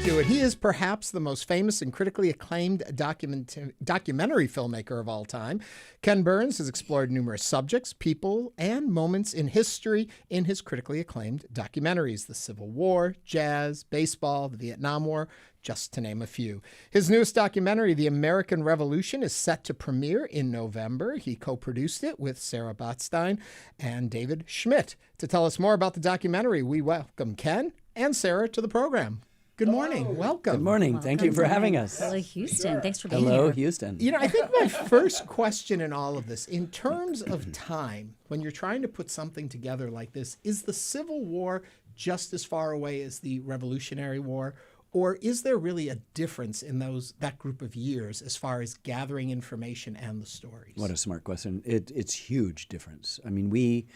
do it. He is perhaps the most famous and critically acclaimed documentary filmmaker of all time. Ken Burns has explored numerous subjects, people, and moments in history in his critically acclaimed documentaries: the Civil War, jazz, baseball, the Vietnam War, just to name a few. His newest documentary, The American Revolution, is set to premiere in November. He co-produced it with Sarah Botstein and David Schmidt. To tell us more about the documentary, we welcome Ken and Sarah to the program. Good morning. Welcome. Good morning. Welcome. Thank you for having us. Hello, Houston. Sure. Thanks for being Hello, here. Houston. You know, I think my first question in all of this, in terms of time, when you're trying to put something together like this, is the Civil War just as far away as the Revolutionary War? Or is there really a difference in that group of years as far as gathering information and the stories? What a smart question. It's huge difference. I mean, we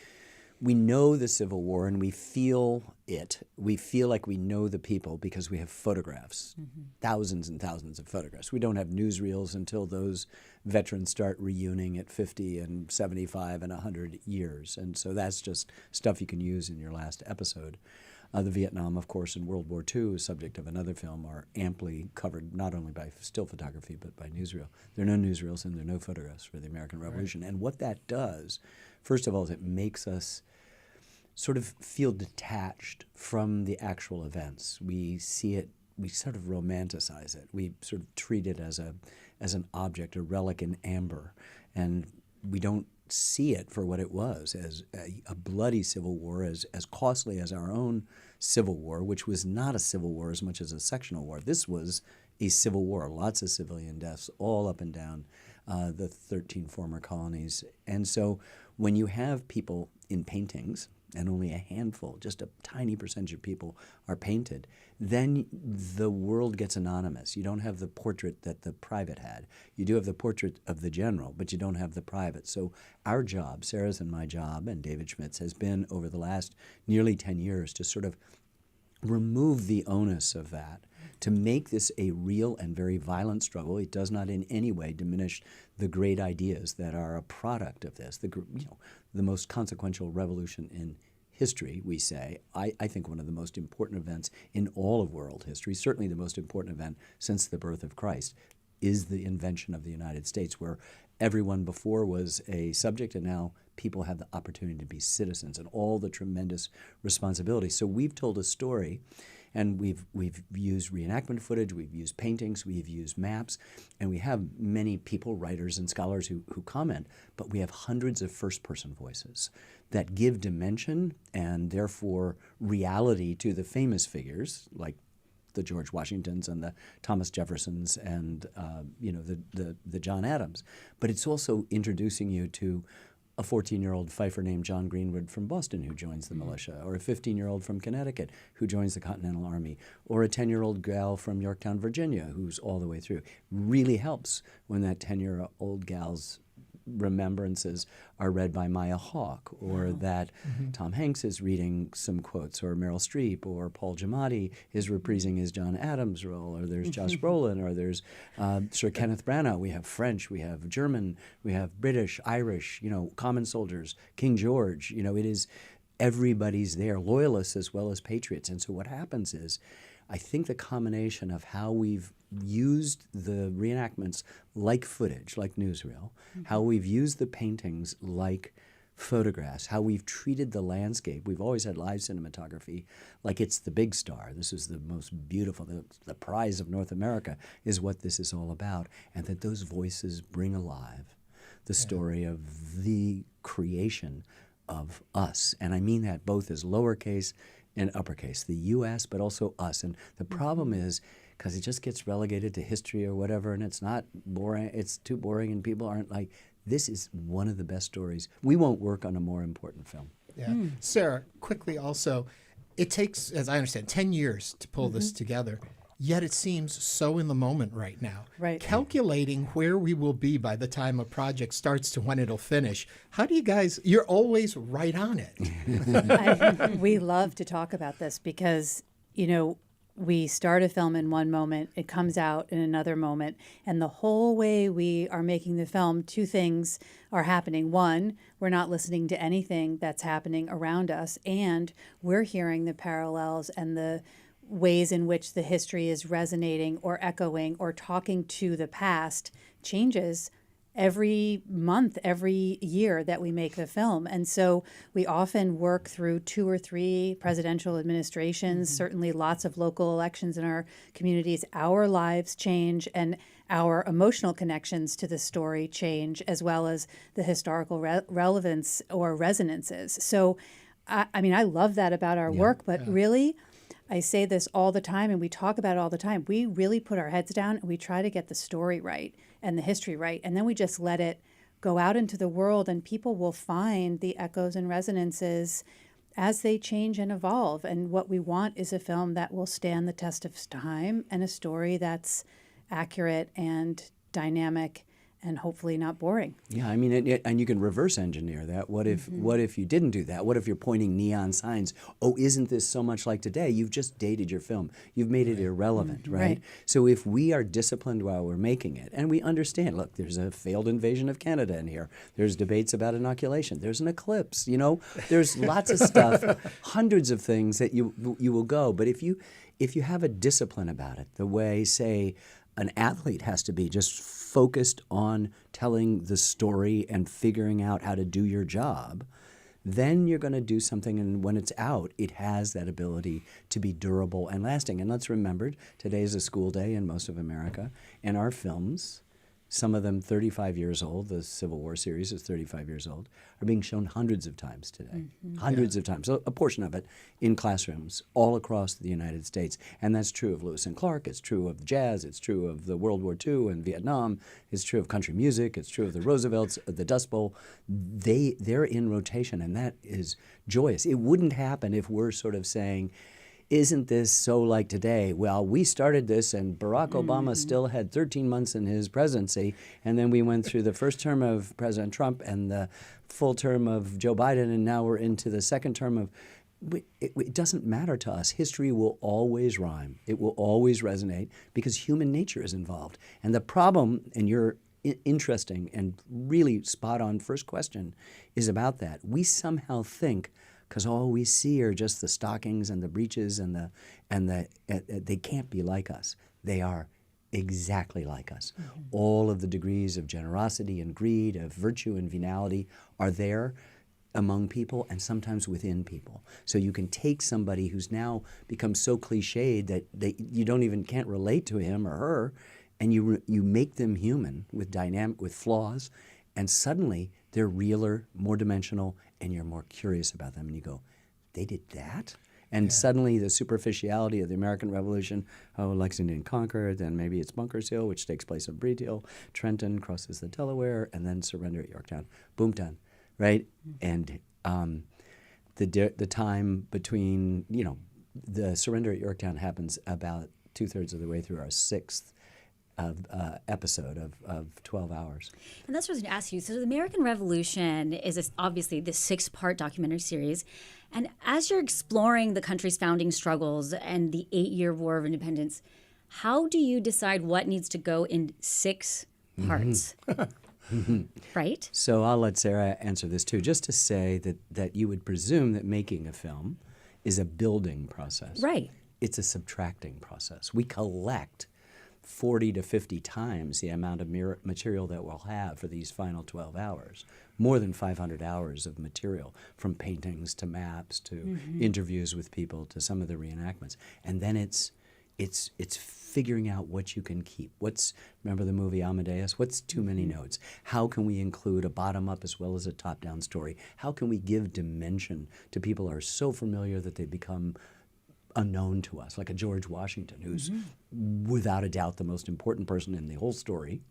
know the Civil War and we feel it. We feel like we know the people because we have photographs, thousands and thousands of photographs. We don't have newsreels until those veterans start reuniting at 50 and 75 and 100 years. And so that's just stuff you can use in your last episode. The Vietnam, of course, and World War II, subject of another film, are amply covered not only by still photography but by newsreel. There are no newsreels and there are no photographs for the American Revolution. Right. And what that does, first of all, is it makes us sort of feel detached from the actual events. We see it, we sort of romanticize it. We sort of treat it as an object, a relic in amber, and we don't see it for what it was, as a bloody civil war, as costly as our own Civil War, which was not a civil war as much as a sectional war. This was a civil war, lots of civilian deaths all up and down the 13 former colonies. And so when you have people in paintings, and only a handful, just a tiny percentage of people are painted, then the world gets anonymous. You don't have the portrait that the private had. You do have the portrait of the general, but you don't have the private. So our job, Sarah's and my job, and David Schmidt's, has been over the last nearly 10 years to sort of remove the onus of that, to make this a real and very violent struggle. It does not in any way diminish the great ideas that are a product of this. The most consequential revolution in history, we say. I think one of the most important events in all of world history, certainly the most important event since the birth of Christ, is the invention of the United States, where everyone before was a subject and now people have the opportunity to be citizens and all the tremendous responsibility. So we've told a story, and we've used reenactment footage, we've used paintings, we've used maps, and we have many people, writers and scholars who comment, but we have hundreds of first-person voices that give dimension and therefore reality to the famous figures like the George Washingtons and the Thomas Jeffersons and the John Adams. But it's also introducing you to a 14-year-old fifer named John Greenwood from Boston who joins the militia, or a 15-year-old from Connecticut who joins the Continental Army, or a 10-year-old gal from Yorktown, Virginia, who's all the way through. Really helps when that 10-year-old gal's remembrances are read by Maya Hawke, or that Tom Hanks is reading some quotes, or Meryl Streep, or Paul Giamatti is reprising his John Adams role, or there's Josh Brolin, or there's Sir Kenneth Branagh. We have French, we have German, we have British, Irish, common soldiers, King George. It is, everybody's there, loyalists as well as patriots. And so what happens is, I think the combination of how we've used the reenactments like footage, like newsreel, how we've used the paintings like photographs, how we've treated the landscape. We've always had live cinematography like it's the big star. This is the most beautiful, the prize of North America is what this is all about, and that those voices bring alive the story of the creation of us. And I mean that both as lowercase and uppercase, the U.S., but also us. And the problem is, because it just gets relegated to history or whatever, and it's not boring, it's too boring, and people aren't like, this is one of the best stories. We won't work on a more important film. Yeah. Sarah, quickly also, it takes, as I understand, 10 years to pull this together. Yet it seems so in the moment right now. Right. Calculating where we will be by the time a project starts to when it'll finish. How do you guys, you're always right on it. We love to talk about this because, we start a film in one moment, it comes out in another moment, and the whole way we are making the film, two things are happening. One, we're not listening to anything that's happening around us, and we're hearing the parallels and ways in which the history is resonating or echoing or talking to the past changes every month, every year that we make the film. And so we often work through 2 or 3 presidential administrations, certainly lots of local elections in our communities. Our lives change and our emotional connections to the story change, as well as the historical relevance or resonances. So, I mean, I love that about our work, but really, I say this all the time and we talk about it all the time. We really put our heads down and we try to get the story right and the history right. And then we just let it go out into the world and people will find the echoes and resonances as they change and evolve. And what we want is a film that will stand the test of time and a story that's accurate and dynamic and hopefully not boring. Yeah, I mean, and you can reverse engineer that. What if you didn't do that? What if you're pointing neon signs? Oh, isn't this so much like today? You've just dated your film. You've made it irrelevant, right? So if we are disciplined while we're making it, and we understand, look, there's a failed invasion of Canada in here. There's debates about inoculation. There's an eclipse. You know, there's lots of stuff, hundreds of things that you will go. But if you have a discipline about it, the way, say, an athlete has to be just focused on telling the story and figuring out how to do your job, then you're going to do something, and when it's out, it has that ability to be durable and lasting. And let's remember, today is a school day in most of America, and our films, some of them 35 years old, the Civil War series is 35 years old, are being shown hundreds of times today. Hundreds of times. So a portion of it in classrooms all across the United States. And that's true of Lewis and Clark, it's true of jazz, it's true of the World War II and Vietnam, it's true of country music, it's true of the Roosevelts, the Dust Bowl. They're in rotation, and that is joyous. It wouldn't happen if we're sort of saying, isn't this so like today? Well, we started this and Barack Obama still had 13 months in his presidency, and then we went through the first term of President Trump and the full term of Joe Biden, and now we're into the second term of... It doesn't matter to us. History will always rhyme. It will always resonate because human nature is involved. And the problem, and your interesting and really spot-on first question, is about that. We somehow think, because all we see are just the stockings and the breeches and they can't be like us. They are exactly like us. All of the degrees of generosity and greed, of virtue and venality are there among people and sometimes within people. So you can take somebody who's now become so cliched that you can't relate to him or her, and you make them human with flaws, and suddenly they're realer, more dimensional, and you're more curious about them. And you go, they did that? And suddenly the superficiality of the American Revolution, Lexington conquered, then maybe it's Bunker's Hill, which takes place at Breed Hill, Trenton crosses the Delaware, and then surrender at Yorktown. Boom, done, right? And the time between, the surrender at Yorktown happens about 2/3 of the way through our sixth episode of 12 hours. And that's what I was going to ask you. So the American Revolution is obviously this 6-part documentary series. And as you're exploring the country's founding struggles and the 8-year War of Independence, how do you decide what needs to go in 6 parts? Right? So I'll let Sarah answer this too, just to say that you would presume that making a film is a building process. Right. It's a subtracting process. We collect 40 to 50 times the amount of material that we'll have for these final 12 hours. More than 500 hours of material, from paintings to maps to interviews with people to some of the reenactments. And then it's figuring out what you can keep. Remember the movie Amadeus? What's too many notes? How can we include a bottom-up as well as a top-down story? How can we give dimension to people who are so familiar that they become unknown to us, like a George Washington, who's without a doubt the most important person in the whole story,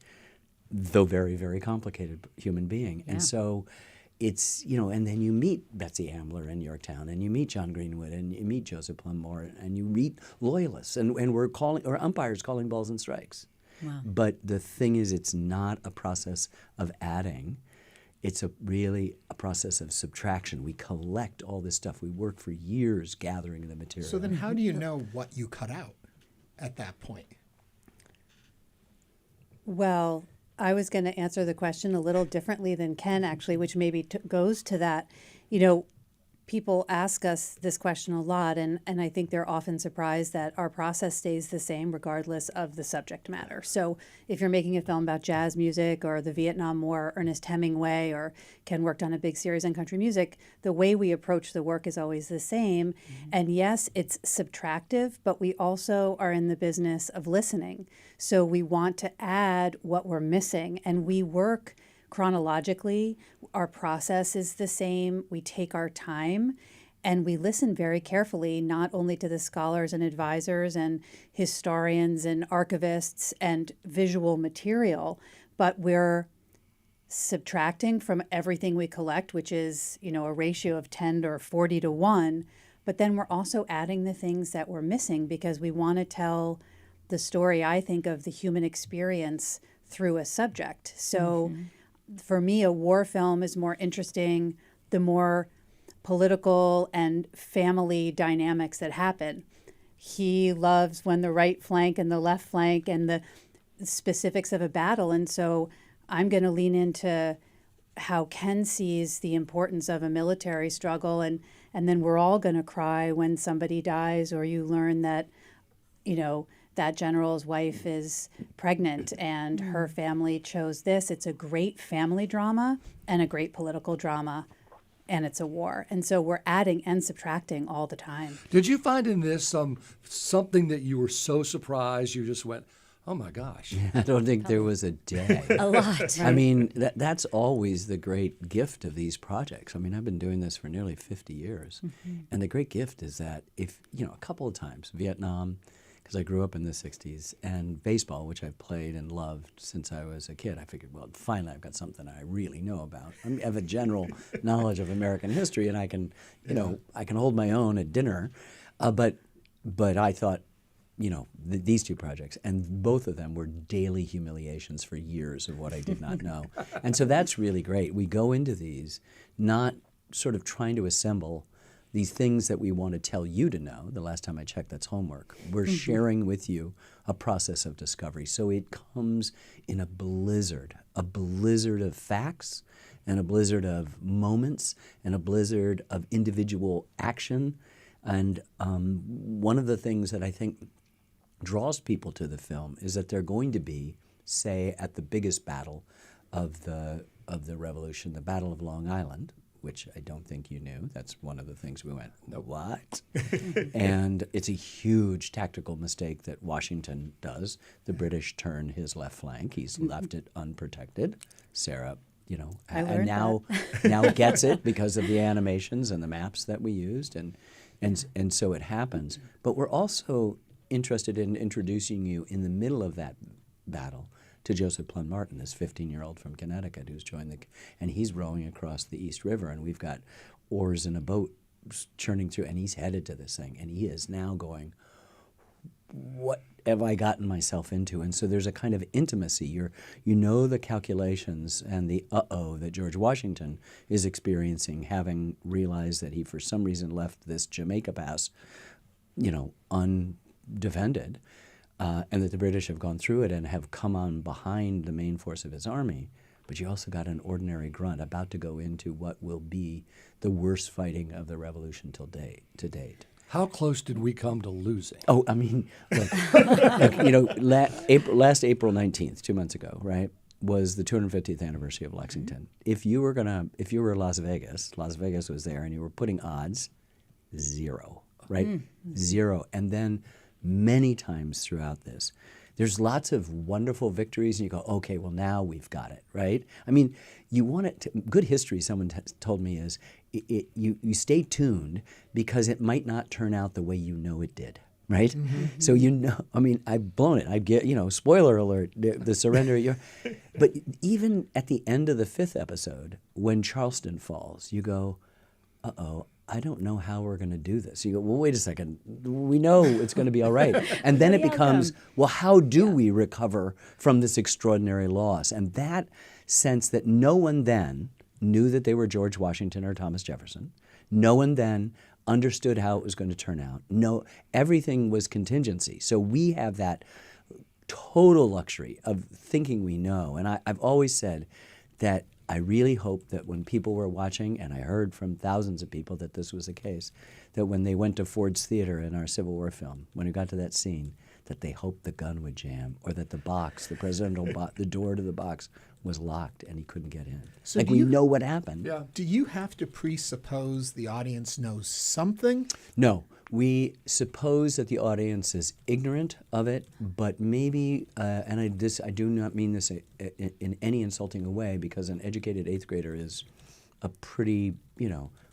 though very, very complicated human being. Yeah. And so it's, and then you meet Betsy Ambler in Yorktown, and you meet John Greenwood, and you meet Joseph Plummer, and you meet loyalists, and we're umpires calling balls and strikes. Wow. But the thing is, it's not a process of adding. It's really a process of subtraction. We collect all this stuff. We work for years gathering the material. So then how do you know what you cut out at that point? Well, I was going to answer the question a little differently than Ken, actually, which maybe goes to that. people ask us this question a lot, and I think they're often surprised that our process stays the same regardless of the subject matter. So if you're making a film about jazz music or the Vietnam War, Ernest Hemingway, or Ken worked on a big series on country music, the way we approach the work is always the same. And yes, it's subtractive, but we also are in the business of listening. So we want to add what we're missing, and we work chronologically. Our process is the same. We take our time and we listen very carefully, not only to the scholars and advisors and historians and archivists and visual material, but we're subtracting from everything we collect, which is, a ratio of 10 or 40 to 1. But then we're also adding the things that we're missing because we want to tell the story, I think, of the human experience through a subject. So for me, a war film is more interesting the more political and family dynamics that happen. He loves when the right flank and the left flank and the specifics of a battle. And so I'm going to lean into how Ken sees the importance of a military struggle. And then we're all going to cry when somebody dies, or you learn that, that general's wife is pregnant and her family chose this. It's a great family drama and a great political drama, and it's a war. And so we're adding and subtracting all the time. Did you find in this something that you were so surprised you just went, oh my gosh? I don't think there was a day. A lot. I mean, that's always the great gift of these projects. I mean, I've been doing this for nearly 50 years. And the great gift is that if, a couple of times, Vietnam, because I grew up in the 60s, and baseball, which I've played and loved since I was a kid, I figured, well, finally I've got something I really know about. I have a general knowledge of American history, and I can, I can hold my own at dinner. But I thought, these two projects, and both of them were daily humiliations for years of what I did not know. And so that's really great. We go into these not sort of trying to assemble these things that we want to tell you to know. The last time I checked, that's homework. We're sharing with you a process of discovery. So it comes in a blizzard of facts, and a blizzard of moments, and a blizzard of individual action. And one of the things that I think draws people to the film is that they're going to be, say, at the biggest battle of the Revolution, the Battle of Long Island, which I don't think you knew. That's one of the things we went, what? And it's a huge tactical mistake that Washington does. The British turn his left flank. He's left it unprotected. Sarah, and now gets it because of the animations and the maps that we used, and so it happens. But we're also interested in introducing you in the middle of that battle to Joseph Plum Martin, this 15-year-old from Connecticut who's joined and he's rowing across the East River, and we've got oars in a boat churning through, and he's headed to this thing, and he is now going, what have I gotten myself into? And so there's a kind of intimacy. You know the calculations and the that George Washington is experiencing, having realized that he for some reason left this Jamaica Pass, undefended. And that the British have gone through it and have come on behind the main force of his army. But you also got an ordinary grunt about to go into what will be the worst fighting of the Revolution to date. How close did we come to losing? Oh, I mean, look, last April 19th, 2 months ago, right, was the 250th anniversary of Lexington. If you were Las Vegas was there, and you were putting odds, 0, right? 0. And then many times throughout this, there's lots of wonderful victories, and you go, okay, well, now we've got it, right? I mean, you want it to, good history, someone told me, is you stay tuned because it might not turn out the way you know it did, right? So I've blown it. I get, spoiler alert, the surrender. But even at the end of the 5th episode, when Charleston falls, you go, uh-oh, I don't know how we're going to do this. You go, well, wait a second. We know it's going to be all right. And then it becomes, well, how do we recover from this extraordinary loss? And that sense that no one then knew that they were George Washington or Thomas Jefferson. No one then understood how it was going to turn out. No, everything was contingency. So we have that total luxury of thinking we know. And I've always said that I really hope that when people were watching, and I heard from thousands of people that this was the case, that when they went to Ford's Theater in our Civil War film, when it got to that scene, that they hoped the gun would jam, or that the box, the presidential the door to the box was locked and he couldn't get in. So like, we know what happened. Yeah. Do you have to presuppose the audience knows something? No, we suppose that the audience is ignorant of it, but maybe, and I do not mean this in any insulting a way, because an educated eighth grader is a pretty,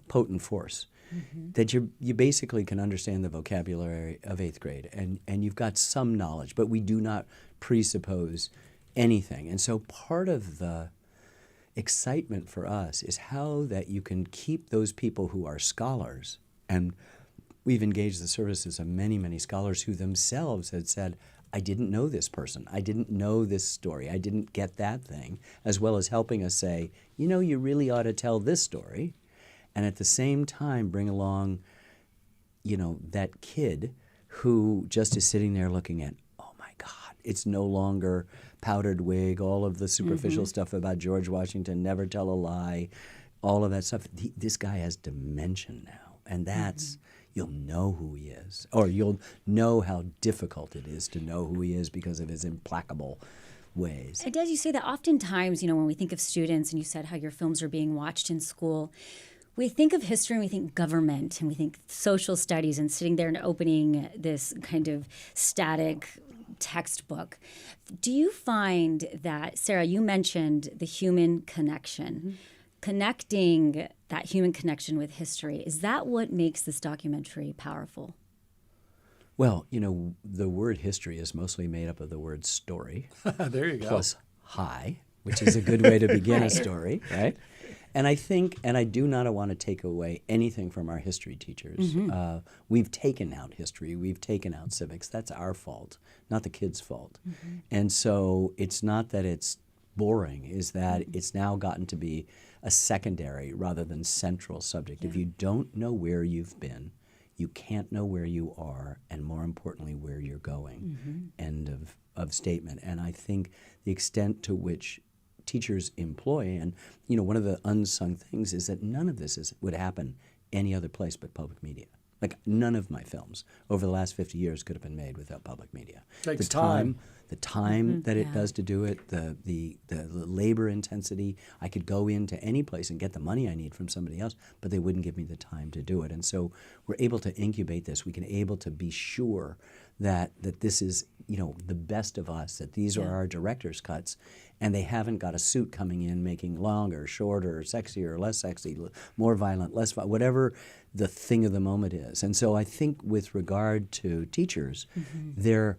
potent force. Mm-hmm. That you basically can understand the vocabulary of eighth grade, and you've got some knowledge, but we do not presuppose anything. And so part of the excitement for us is how that you can keep those people who are scholars, and we've engaged the services of many, many scholars who themselves had said, I didn't know this person, I didn't know this story, I didn't get that thing, as well as helping us say, you really ought to tell this story. And at the same time bring along, that kid who just is sitting there looking at, oh my God, it's no longer powdered wig, all of the superficial stuff about George Washington, never tell a lie, all of that stuff. This guy has dimension now, and that's, you'll know who he is, or you'll know how difficult it is to know who he is because of his implacable ways. And as you say that, oftentimes, when we think of students, and you said how your films are being watched in school, we think of history and we think government and we think social studies, and sitting there and opening this kind of static textbook. Do you find that, Sarah, you mentioned the human connection, connecting that human connection with history. Is that what makes this documentary powerful? Well, the word history is mostly made up of the word story. There you go. Plus hi, which is a good way to begin a story, right? And I think, and I do not want to take away anything from our history teachers. We've taken out history. We've taken out civics. That's our fault, not the kids' fault. And so it's not that it's boring, is that it's now gotten to be a secondary rather than central subject. If you don't know where you've been, you can't know where you are, and more importantly, where you're going. End of statement. And I think the extent to which teachers employ, and one of the unsung things is that none of this would happen any other place but public media. Like, none of my films over the last 50 years could have been made without public media. Takes time. The time that it does to do it, the labor intensity. I could go into any place and get the money I need from somebody else, but they wouldn't give me the time to do it. And so we're able to incubate this. We can able to be sure that this is, the best of us, that these are our director's cuts, and they haven't got a suit coming in making longer, shorter, sexier, less sexy, more violent, less violent, whatever the thing of the moment is. And so I think with regard to teachers, they're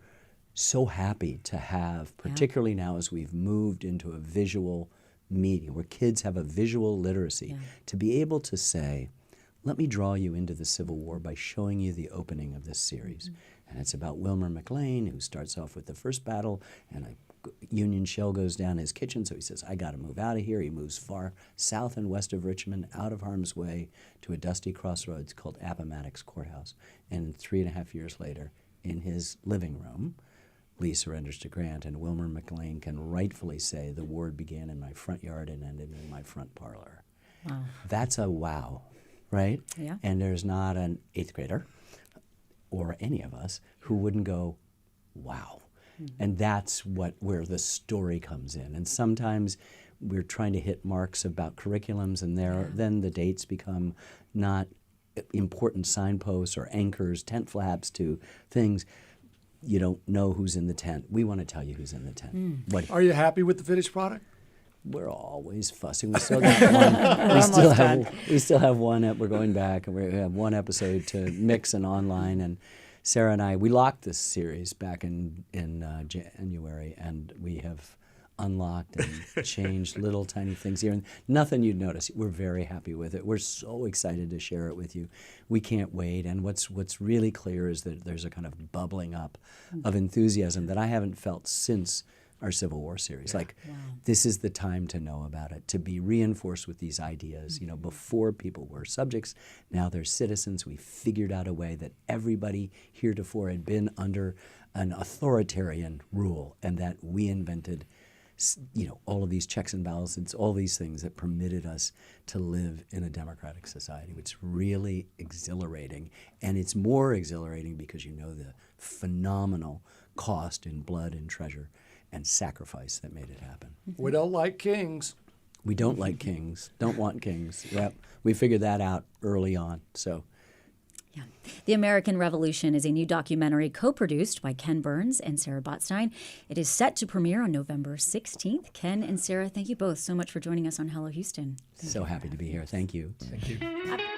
so happy to have, particularly now as we've moved into a visual medium where kids have a visual literacy, to be able to say, let me draw you into the Civil War by showing you the opening of this series. And it's about Wilmer McLean, who starts off with the first battle, and a Union shell goes down his kitchen, so he says, I got to move out of here. He moves far south and west of Richmond, out of harm's way, to a dusty crossroads called Appomattox Courthouse. And 3.5 years later, in his living room, Lee surrenders to Grant, and Wilmer McLean can rightfully say, the war began in my front yard and ended in my front parlor. Wow. That's a wow, right? Yeah. And there's not an eighth grader or any of us who wouldn't go, wow. And that's where the story comes in. And sometimes we're trying to hit marks about curriculums, and then the dates become not important signposts or anchors, tent flaps to things. You don't know who's in the tent. We want to tell you who's in the tent. Are you happy with the finished product? We're always fussing. We still got one. We still have one. We're going back, and we have one episode to mix and online. And Sarah and I, we locked this series back in January, and we have unlocked and changed little tiny things here, and nothing you'd notice. We're very happy with it. We're so excited to share it with you. We can't wait. And what's really clear is that there's a kind of bubbling up of enthusiasm that I haven't felt since our Civil War series. This is the time to know about it, to be reinforced with these ideas. Before people were subjects, now they're citizens. We figured out a way that everybody heretofore had been under an authoritarian rule, and that we invented all of these checks and balances, all these things that permitted us to live in a democratic society. It's really exhilarating, and it's more exhilarating because you know the phenomenal cost in blood and treasure and sacrifice that made it happen. We don't like kings. We don't like kings, don't want kings. Yep. We figured that out early on. So, yeah. The American Revolution is a new documentary co-produced by Ken Burns and Sarah Botstein. It is set to premiere on November 16th. Ken and Sarah, thank you both so much for joining us on Hello Houston. so happy to be here. Thank you. Thank you.